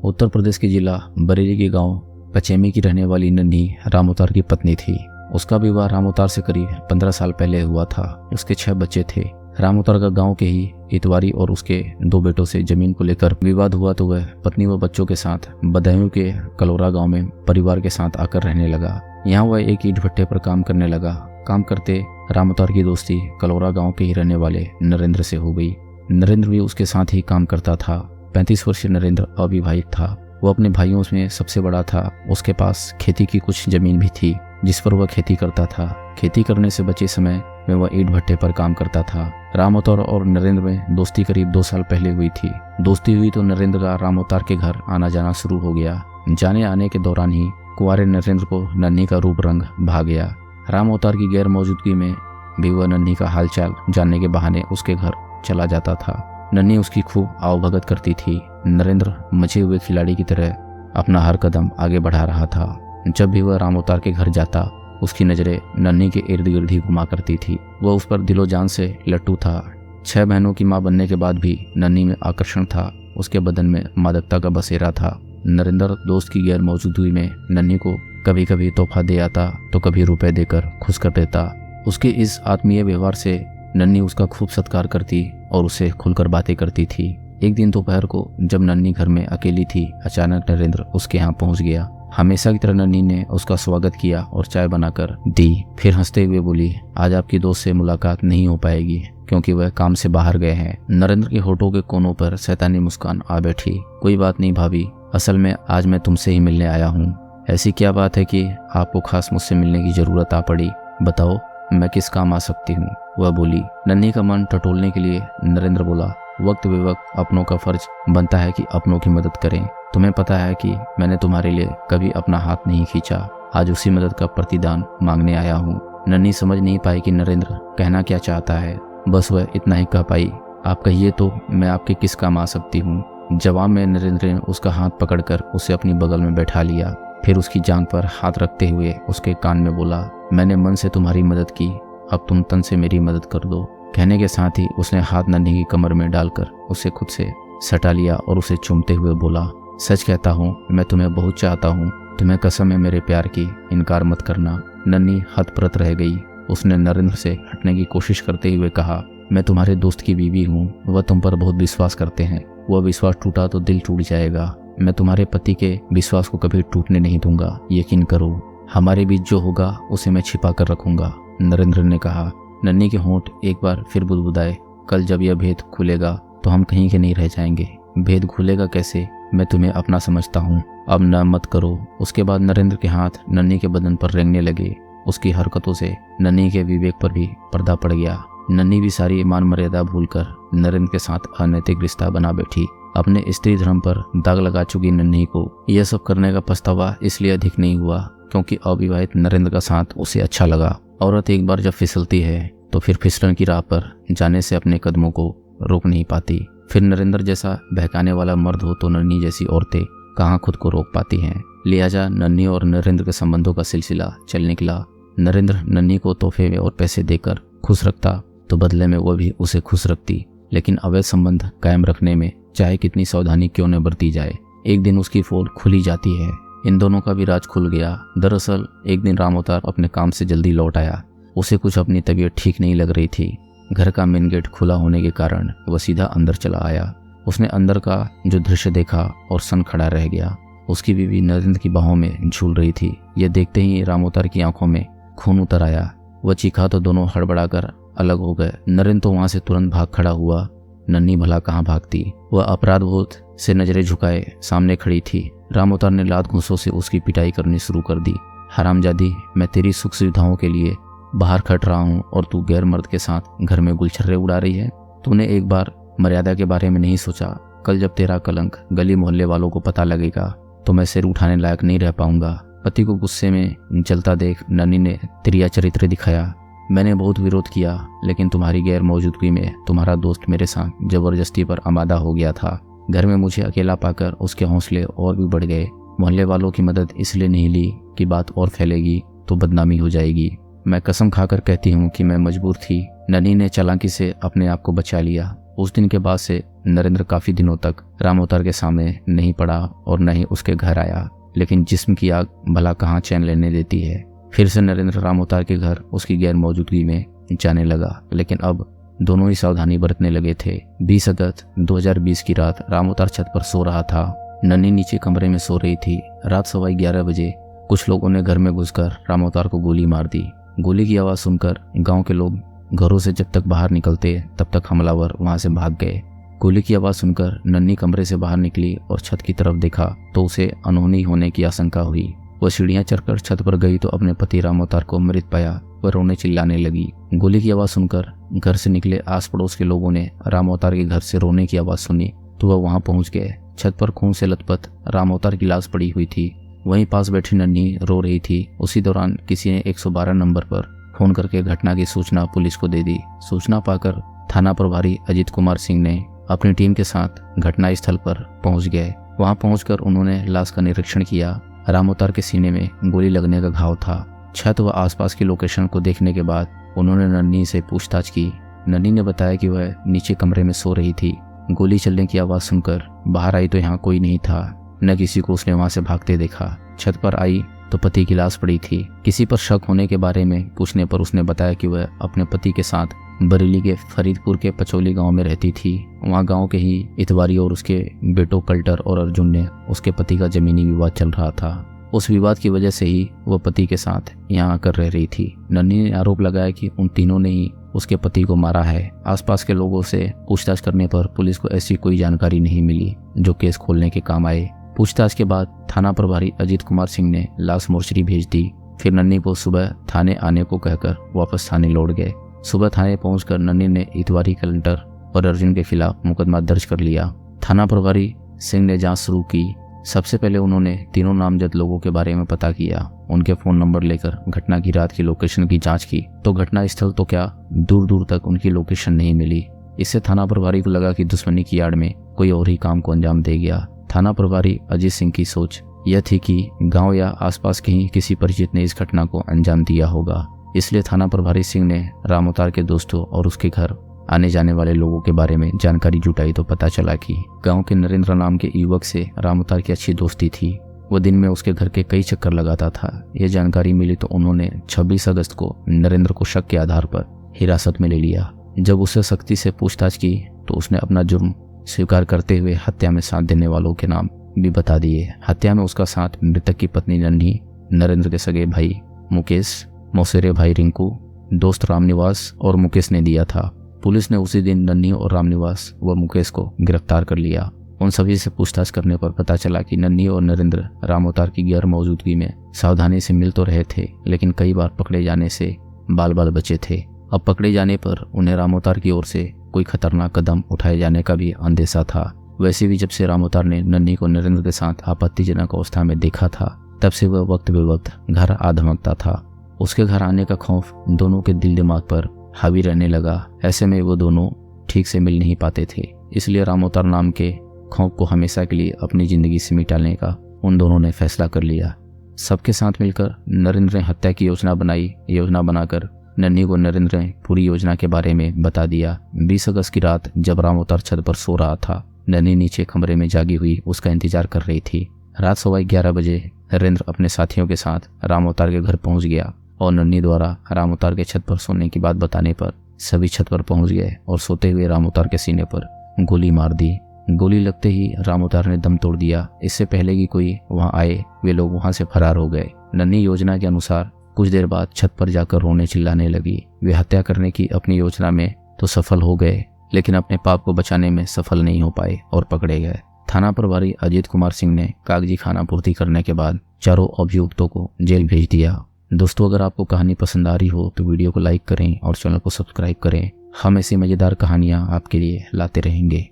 उत्तर प्रदेश के जिला बरेली के गांव पचेमी की रहने वाली नन्ही रामोतार की पत्नी थी। उसका विवाह रामोतार से करीब 15 साल पहले हुआ था। उसके 6 बच्चे थे। रामोतार का गांव के ही इतवारी और उसके 2 बेटों से जमीन को लेकर विवाद हुआ तो वह पत्नी व बच्चों के साथ बदायूं के कलोरा गांव में परिवार के साथ आकर रहने लगा। यहाँ वह एक ईंट भट्टे पर काम करने लगा। काम करते रामोतार की दोस्ती कलोरा गांव के ही रहने वाले नरेंद्र से हो गई। नरेंद्र भी उसके साथ ही काम करता था। 35 वर्षीय नरेंद्र अविवाहित था। वो अपने भाइयों में सबसे बड़ा था। उसके पास खेती की कुछ जमीन भी थी जिस पर वह खेती करता था। खेती करने से बचे समय में वह ईंट भट्टे पर काम करता था। रामोतार और नरेंद्र में दोस्ती करीब 2 साल पहले हुई थी। दोस्ती हुई तो नरेंद्र का रामोतार के घर आना जाना शुरू हो गया। जाने आने के दौरान ही कुंवारे नरेंद्र को नन्ही का रूप रंग भा गया। रामोतार की गैर मौजूदगी में भी वह नन्ही का हालचाल जानने के बहाने उसके घर चला जाता था। नन्ही उसकी खूब आवभगत करती थी। नरेंद्र मचे हुए खिलाड़ी की तरह अपना हर कदम आगे बढ़ा रहा था। जब भी वह रामोतार के घर जाता उसकी नजरें नन्ही के इर्द गिर्द ही घुमा करती थी। वह उस पर दिलो जान से लट्टू था। 6 बहनों की मां बनने के बाद भी नन्ही में आकर्षण था। उसके बदन में मादकता का बसेरा था। नरेंद्र दोस्त की गैर मौजूदगी में नन्ही को कभी कभी तोहफा दे आता तो कभी रुपए देकर खुश कर देता। उसके इस आत्मीय व्यवहार से नन्ही उसका खूब सत्कार करती और उससे खुलकर बातें करती थी। एक दिन दोपहर को जब नन्ही घर में अकेली थी, अचानक नरेंद्र उसके यहाँ पहुंच गया। हमेशा की तरह नन्ही ने उसका स्वागत किया और चाय बनाकर दी। फिर हंसते हुए बोली, आज आपकी दोस्त से मुलाकात नहीं हो पाएगी क्योंकि वह काम से बाहर गए हैं। नरेंद्र के होठों के कोनों पर शैतानी मुस्कान आ बैठी। कोई बात नहीं भाभी, असल में आज मैं तुमसे ही मिलने आया हूँ। ऐसी क्या बात है कि आपको खास मुझसे मिलने की जरूरत आ पड़ी? बताओ, मैं किस काम आ सकती हूँ? वह बोली। नन्ही का मन टटोलने के लिए नरेंद्र बोला, वक्त बेवक्त अपनों का फर्ज बनता है कि अपनों की मदद करें। तुम्हें पता है कि मैंने तुम्हारे लिए कभी अपना हाथ नहीं खींचा। आज उसी मदद का प्रतिदान मांगने आया हूँ। नन्ही समझ नहीं पाई कि नरेंद्र कहना क्या चाहता है। बस वह इतना ही कह पाई, आप कहिए तो मैं आपके किस काम आ सकती हूँ। जवाब में नरेंद्र ने उसका हाथ पकड़कर उसे अपनी बगल में बैठा लिया। फिर उसकी जांघ पर हाथ रखते हुए उसके कान में बोला, मैंने मन से तुम्हारी मदद की, अब तुम तन से मेरी मदद कर दो। कहने के साथ ही उसने हाथ नन्ही की कमर में डालकर उसे खुद से सटा लिया और उसे चूमते हुए बोला, सच कहता हूँ, मैं तुम्हें बहुत चाहता हूँ। तुम्हें कसम है मेरे प्यार की, इनकार मत करना। नन्ही हतप्रत रह गई। उसने नरेंद्र से हटने की कोशिश करते हुए कहा, मैं तुम्हारे दोस्त की बीवी हूँ। वह तुम पर बहुत विश्वास करते हैं। वह विश्वास टूटा तो दिल टूट जाएगा। मैं तुम्हारे पति के विश्वास को कभी टूटने नहीं दूंगा, यकीन करो। हमारे बीच जो होगा उसे मैं छिपा कर रखूंगा, नरेंद्र ने कहा। नन्ही के होंठ एक बार फिर बुदबुदाए, कल जब यह भेद खुलेगा तो हम कहीं के नहीं रह जाएंगे। भेद खुलेगा कैसे? मैं तुम्हें अपना समझता हूँ, अब न मत करो। उसके बाद नरेंद्र के हाथ नन्ही के बदन पर रेंगने लगे। उसकी हरकतों से नन्ही के विवेक पर भी पर्दा पड़ गया। नन्ही भी सारी मान मर्यादा भूलकर नरेंद्र के साथ अनैतिक रिश्ता बना बैठी। अपने स्त्री धर्म पर दाग लगा चुकी नन्ही को यह सब करने का पछतावा इसलिए अधिक नहीं हुआ क्योंकि अविवाहित नरेंद्र का साथ उसे अच्छा लगा। औरत एक बार जब फिसलती है तो फिर फिसलन की राह पर जाने से अपने कदमों को रोक नहीं पाती। फिर नरेंद्र जैसा बहकाने वाला मर्द हो तो नन्ही जैसी औरतें कहाँ खुद को रोक पाती हैं। लिहाजा नन्ही और नरेंद्र के संबंधों का सिलसिला चल निकला। नरेंद्र नन्ही को तोहफे में और पैसे देकर खुश रखता तो बदले में वह भी उसे खुश रखती। लेकिन अवैध संबंध कायम रखने में चाहे कितनी सावधानी क्यों न बरती जाए, एक दिन उसकी पोल खुली जाती है। इन दोनों का भी राज खुल गया। दरअसल एक दिन रामोतार अपने काम से जल्दी लौट आया। उसे कुछ अपनी तबीयत ठीक नहीं लग रही थी। घर का मेन गेट खुला होने के कारण वह सीधा अंदर चला आया। उसने अंदर का जो दृश्य देखा और सन खड़ा रह गया। उसकी बीवी नरेंद्र की बाहों में झूल रही थी। यह देखते ही रामोतार की आंखों में खून उतर आया। वह चीखा तो दोनों हड़बड़ाकर अलग हो गए। नरेंद्र तो वहां से तुरंत भाग खड़ा हुआ। नन्ही भला कहाँ भागती। वह अपराध बोध से नजरें झुकाए सामने खड़ी थी। रामोतार ने लात घूंसों से उसकी पिटाई करनी शुरू कर दी। हरामजादी, मैं तेरी सुख सुविधाओं के लिए बाहर खट रहा हूँ और तू गैर मर्द के साथ घर में गुलछर्रे उड़ा रही है। तूने एक बार मर्यादा के बारे में नहीं सोचा। कल जब तेरा कलंक गली मोहल्ले वालों को पता लगेगा तो मैं सिर उठाने लायक नहीं रह पाऊंगा। पति को गुस्से में जलता देख नन्ही ने त्रिया चरित्र दिखाया। मैंने बहुत विरोध किया लेकिन तुम्हारी गैर मौजूदगी में तुम्हारा दोस्त मेरे साथ जबरदस्ती पर आमादा हो गया था। घर में मुझे अकेला पाकर उसके हौसले और भी बढ़ गए। मोहल्ले वालों की मदद इसलिए नहीं ली कि बात और फैलेगी तो बदनामी हो जाएगी। मैं कसम खाकर कहती हूँ कि मैं मजबूर थी। नन्ही ने चालाकी से अपने आप को बचा लिया। उस दिन के बाद से नरेंद्र काफी दिनों तक रामोतार के सामने नहीं पड़ा और न ही उसके घर आया। लेकिन जिस्म की आग भला कहाँ चैन लेने देती है। फिर से नरेंद्र रामोतार के घर उसकी गैर मौजूदगी में जाने लगा, लेकिन अब दोनों ही सावधानी बरतने लगे थे। 20 अगस्त 2020 की रात रामोतार छत पर सो रहा था। नन्ही नीचे कमरे में सो रही थी। रात 11:15 बजे कुछ लोगों ने घर में घुसकर रामोतार को गोली मार दी। गोली की आवाज़ सुनकर गांव के लोग घरों से जब तक बाहर निकलते तब तक हमलावर वहां से भाग गए। गोली की आवाज़ सुनकर नन्ही कमरे से बाहर निकली और छत की तरफ देखा तो उसे अनहोनी होने की आशंका हुई। वह सीढ़ियां चढ़कर छत पर गई तो अपने पति रामोतार को मृत पाया। वह रोने चिल्लाने लगी। गोली की आवाज़ सुनकर घर से निकले आस पड़ोस के लोगों ने रामोतार के घर से रोने की आवाज़ सुनी तो वह वहां पहुंच गए। छत पर खून से लथपथ रामोतार की लाश पड़ी हुई थी। वहीं पास बैठी नन्ही रो रही थी। उसी दौरान किसी ने 112 नंबर पर फोन करके घटना की सूचना पुलिस को दे दी। सूचना पाकर थाना प्रभारी अजीत कुमार सिंह ने अपनी टीम के साथ घटनास्थल पर पहुंच गए। वहां पहुंचकर उन्होंने लाश का निरीक्षण किया। रामोतार के सीने में गोली लगने का घाव था। छत व आसपास की लोकेशन को देखने के बाद उन्होंने नन्ही से पूछताछ की। नन्ही ने बताया कि वह नीचे कमरे में सो रही थी। गोली चलने की आवाज़ सुनकर बाहर आई तो यहाँ कोई नहीं था, न किसी को उसने वहां से भागते देखा। छत पर आई तो पति की लाश पड़ी थी। किसी पर शक होने के बारे में पूछने पर उसने बताया कि वह अपने पति के साथ बरेली के फरीदपुर के पचौली गांव में रहती थी। वहां गांव के ही इतवारी और उसके बेटों कल्टर और अर्जुन ने उसके पति का जमीनी विवाद चल रहा था। उस विवाद की वजह से ही वह पति के साथ यहाँ आकर रह रही थी। नन्ही ने आरोप लगाया कि उन तीनों ने ही उसके पति को मारा है। आसपास के लोगों से पूछताछ करने पर पुलिस को ऐसी कोई जानकारी नहीं मिली जो केस खोलने के काम आए। पूछताछ के बाद थाना प्रभारी अजीत कुमार सिंह ने लाश मोर्चरी भेज दी। फिर नन्ही को सुबह थाने आने को कहकर वापस थाने लौट गए। सुबह थाने पहुंचकर नन्ही ने इतवारी कलेक्टर और अर्जुन के खिलाफ मुकदमा दर्ज कर लिया। थाना प्रभारी सिंह ने जांच शुरू की। सबसे पहले उन्होंने तीनों नामजद लोगों के बारे में पता किया। उनके फोन नंबर लेकर घटना की रात की लोकेशन की जांच की तो घटना स्थल तो क्या दूर दूर तक उनकी लोकेशन नहीं मिली। इससे थाना प्रभारी को लगा कि दुश्मनी की आड़ में कोई और ही काम को अंजाम दे गया। थाना प्रभारी अजीत सिंह की सोच यह थी कि गांव या आसपास कहीं किसी परिचित ने इस घटना को अंजाम दिया होगा। इसलिए थाना प्रभारी सिंह ने रामोतार के दोस्तों और उसके घर आने जाने वाले लोगों के बारे में जानकारी जुटाई तो पता चला कि गांव के नरेंद्र नाम के युवक से रामोतार की अच्छी दोस्ती थी। वो दिन में उसके घर के कई चक्कर लगाता था। यह जानकारी मिली तो उन्होंने 26 अगस्त को नरेंद्र को शक के आधार पर हिरासत में ले लिया। जब उससे सख्ती से पूछताछ की तो उसने अपना जुर्म स्वीकार करते हुए हत्या में साथ देने वालों के नाम भी बता दिए। हत्या में उसका साथ मृतक की पत्नी नन्ही, नरेंद्र के सगे भाई मुकेश, मौसेरे भाई रिंकू, दोस्त रामनिवास और मुकेश ने दिया था। पुलिस ने उसी दिन नन्ही और रामनिवास व मुकेश को गिरफ्तार कर लिया। उन सभी से पूछताछ करने पर पता चला कि नन्ही और नरेंद्र रामोतार की गैर मौजूदगी में सावधानी से मिल तो रहे थे, लेकिन कई बार पकड़े जाने से बाल बाल बचे थे। अब पकड़े जाने पर उन्हें रामोतार की ओर से कोई खतरनाक कदम उठाए जाने का भी अंदेशा था। वैसे भी जब से रामोतार ने नन्ही को नरेंद्र के साथ आपत्तिजनक अवस्था में देखा था तब से वह वक्त बेवक्त घर आ धमकता था। उसके घर आने का खौफ दोनों के दिल दिमाग पर हावी रहने लगा। ऐसे में वो दोनों ठीक से मिल नहीं पाते थे। इसलिए रामोतार नाम के खौफ को हमेशा के लिए अपनी जिंदगी से मिटाने का उन दोनों ने फैसला कर लिया। सबके साथ मिलकर नरेंद्र ने हत्या की योजना बनाई। योजना बनाकर नन्ही को नरेंद्र ने पूरी योजना के बारे में बता दिया। 20 अगस्त की रात जब रामोतार छत पर सो रहा था, नन्ही नीचे कमरे में जागी हुई उसका इंतजार कर रही थी। रात 11:15 बजे नरेंद्र अपने साथियों के साथ रामोतार के घर पहुंच गया और नन्ही द्वारा रामोतार के छत पर सोने की बात बताने पर सभी छत पर पहुंच गए और सोते हुए रामोतार के सीने पर गोली मार दी। गोली लगते ही रामोतार ने दम तोड़ दिया। इससे पहले कि कोई वहां आए वे लोग वहां से फरार हो गए। नन्ही योजना के अनुसार कुछ देर बाद छत पर जाकर रोने चिल्लाने लगी। वे हत्या करने की अपनी योजना में तो सफल हो गए, लेकिन अपने पाप को बचाने में सफल नहीं हो पाए और पकड़े गए। थाना प्रभारी अजीत कुमार सिंह ने कागजी खानापूर्ति करने के बाद चारों अभियुक्तों को जेल भेज दिया। दोस्तों, अगर आपको कहानी पसंद आ रही हो तो वीडियो को लाइक करें और चैनल को सब्सक्राइब करें। हम ऐसी मजेदार कहानियां आपके लिए लाते रहेंगे।